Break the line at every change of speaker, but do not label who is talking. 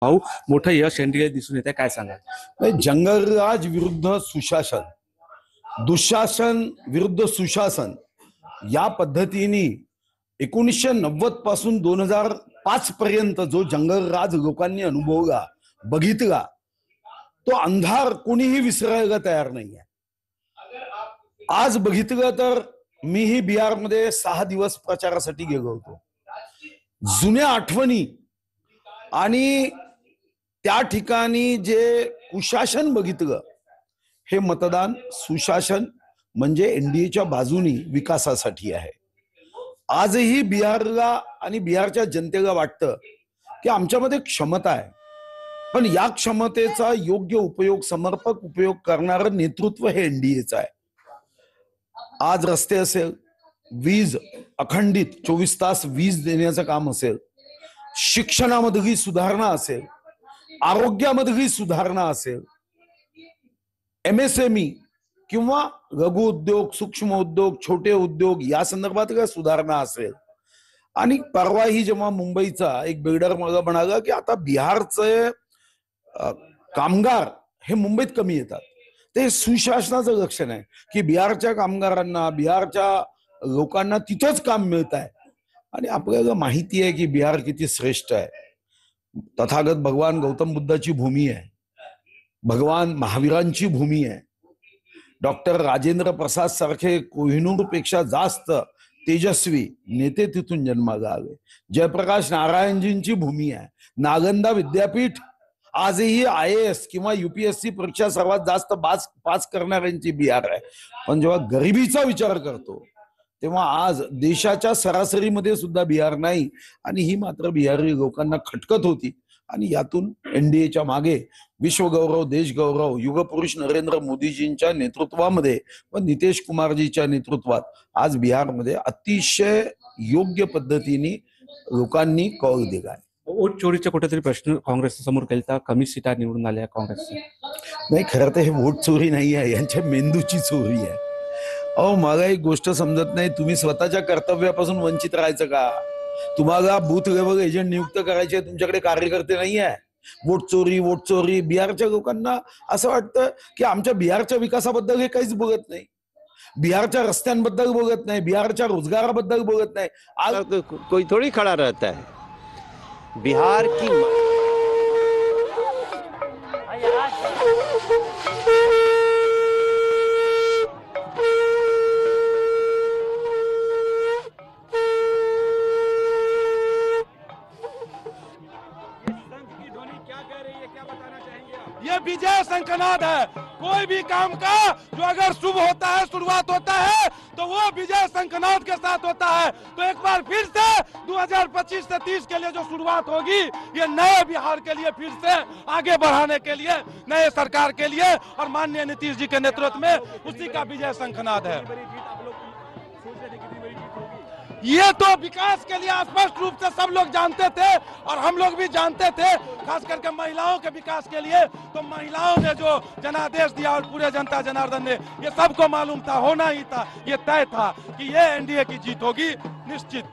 भाऊ मोठं यश एनडीए दिसून येते, काय सांगा?
नाही, जंगलराज विरुद्ध सुशासन, दुःशासन विरुद्ध सुशासन या पद्धतीने 1990 पासून 2005 पर्यंत जो जंगलराज लोकांनी अनुभवला, बघितला, तो अंधार कोणीही विसरायला तयार नाहीये. आज बघितलं तर मीही बिहारमध्ये 6 दिवस प्रचारासाठी गेलो होतो. जुन्या आठवणी आणि त्या ठिकाणी जे कुशासन बघितलं, हे मतदान सुशासन म्हणजे एनडीएच्या बाजूनी विकासासाठी आहे. आजही बिहारला आणि बिहारच्या जनतेला वाटतं की आमच्यामध्ये क्षमता आहे, पण या क्षमतेचा योग्य उपयोग, समर्पक उपयोग करणारं नेतृत्व हे एनडीएचं आहे. आज रस्ते असेल, वीज अखंडित 24 तास वीज देण्याचं काम असेल, शिक्षणामधली सुधारणा असेल, आरोग्यामधली सुधारणा असेल, एमएसएमई किंवा लघु उद्योग, सूक्ष्म उद्योग, छोटे उद्योग या संदर्भात सुधारणा असेल. आणि परवाही जेव्हा मुंबईचा एक बिल्डर मला म्हणाला की आता बिहारचे कामगार हे मुंबईत कमी येतात, ते सुशासनाचं लक्षण आहे की बिहारच्या कामगारांना, बिहारच्या लोकांना तिथंच काम मिळत आहे. आणि आपल्याला माहिती आहे की बिहार किती श्रेष्ठ आहे. तथागत भगवान गौतम बुद्धाची भूमी आहे, भगवान महावीरांची भूमी आहे. डॉक्टर राजेंद्र प्रसाद सारखे कोहिनूर पेक्षा जास्त तेजस्वी नेते तिथून जन्माला आले. जयप्रकाश नारायणजींची भूमी आहे. नालंदा विद्यापीठ आजही IAS किंवा UPSC परीक्षा सर्वात जास्त पास करणाऱ्यांची बिहार आहे. पण जेव्हा गरिबीचा विचार करतो तेव्हा आज देशाच्या सरासरीमध्ये सुद्धा बिहार नाही. आणि ही मात्र बिहारी लोकांना खटकत होती. आणि यातून एनडीएच्या मागे विश्वगौरव, देशगौरव, युगपुरुष नरेंद्र मोदीजींच्या नेतृत्वामध्ये व नितीश कुमारजीच्या नेतृत्वात आज बिहारमध्ये अतिशय योग्य पद्धतीने लोकांनी कौल दिलाय.
वोट चोरीचा कुठेतरी प्रश्न काँग्रेस समोर केलता, कमी सीटा निवडून आल्या काँग्रेसच्या.
नाही, खरं तर हे वोट चोरी नाही आहे, यांच्या मेंदूची चोरी आहे. अहो, मला एक गोष्ट समजत नाही, तुम्ही स्वतःच्या कर्तव्यापासून वंचित राहायचं का? तुम्हाला बूथ लेवल एजंट नियुक्त करायचे, तुमच्याकडे कार्यकर्ते नाही आहे. वोट चोरी, वोट चोरी. बिहारच्या लोकांना असं वाटतं की आमच्या बिहारच्या विकासाबद्दल हे काहीच बघत नाही, बिहारच्या रस्त्यांबद्दल बघत नाही, बिहारच्या रोजगाराबद्दल बघत नाही.
आज कोई थोड़ी खड़ा रहता है बिहार की
ये विजय शंखनाद है. कोई भी काम का जो अगर शुभ होता है, शुरुआत होता है, तो वो विजय शंखनाद के साथ होता है. तो एक बार फिर से 2025 से 30 के लिए जो शुरुआत होगी, ये नए बिहार के लिए, फिर से आगे बढ़ाने के लिए, नए सरकार के लिए और माननीय नीतीश जी के नेतृत्व में उसी का विजय शंखनाद है. ये तो विकास के लिए स्पष्ट रूप से सब लोग जानते थे और हम लोग भी जानते थे, खास करके महिलाओं के विकास के लिए. तो महिलाओं ने जो जनादेश दिया और पूरे जनता जनार्दन ने, ये सबको मालूम था, होना ही था, ये तय था कि ये एनडीए की जीत होगी निश्चित.